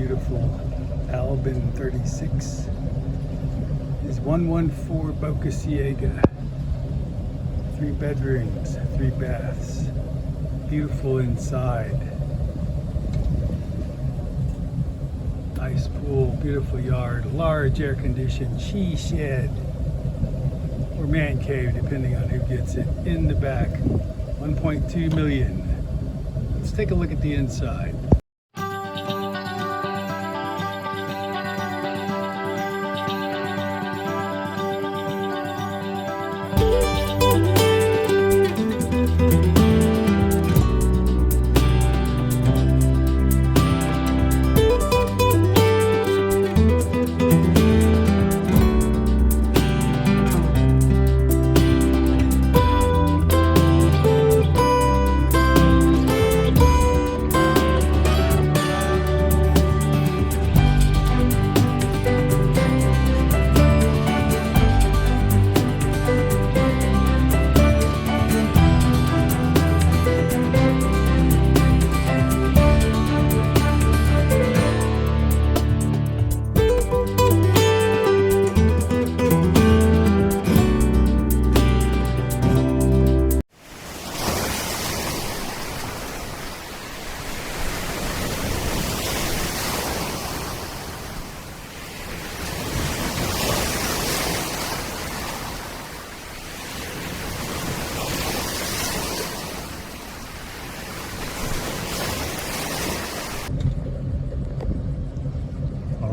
beautiful Albin 36 is 114 Boca Ciega. 3 bedrooms, 3 baths. Beautiful inside. Nice pool, beautiful yard, large air-conditioned she shed or man cave, depending on who gets it. In the back, 1.2 million. Let's take a look at the inside.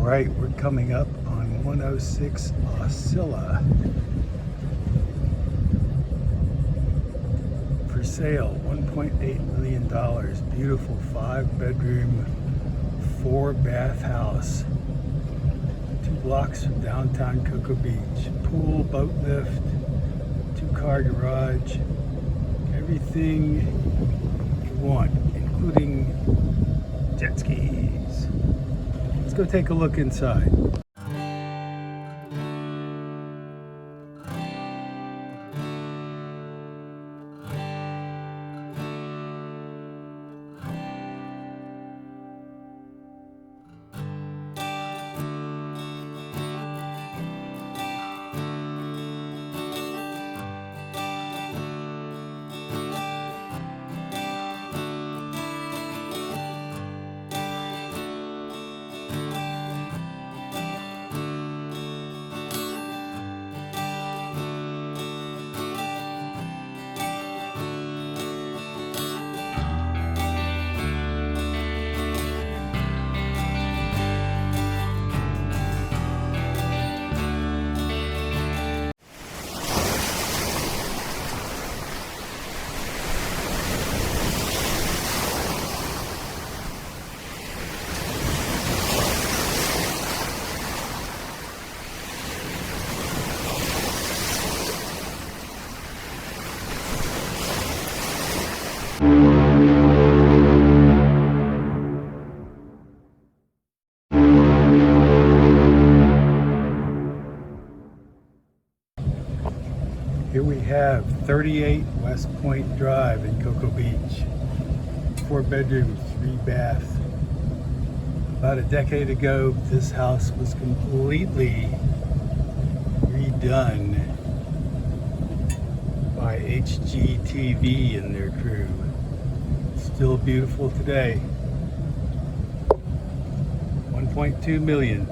Right, we're coming up on 106 Osceola. For sale, $1.8 million. Beautiful 5-bedroom, 4-bath house. 2 blocks from downtown Cocoa Beach. Pool, boat lift, 2-car garage. Everything you want, including jet skis. Let's go take a look inside. Here we have 38 West Point Drive in Cocoa Beach. 4 bedrooms, 3 baths. About a decade ago, this house was completely redone by HGTV and their crew. Still beautiful today. 1.2 million.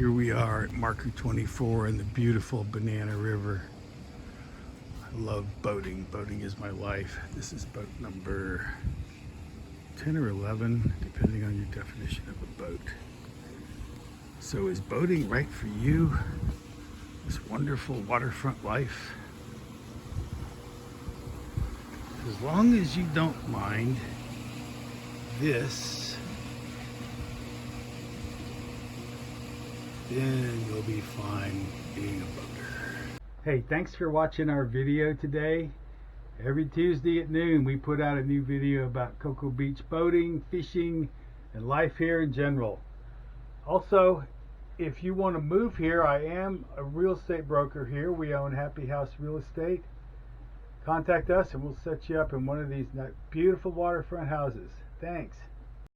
Here we are at marker 24 in the beautiful Banana River. I love boating. Boating is my life. This is boat number 10 or 11, depending on your definition of a boat. So is boating right for you? This wonderful waterfront life? As long as you don't mind this, then you'll be fine being a boater. Hey, thanks for watching our video today. Every Tuesday at noon we put out a new video about Cocoa Beach boating, fishing, and life here in general. Also, if you want to move here, I am a real estate broker here. We own Happy House Real Estate. Contact us and we'll set you up in one of these beautiful waterfront houses. Thanks.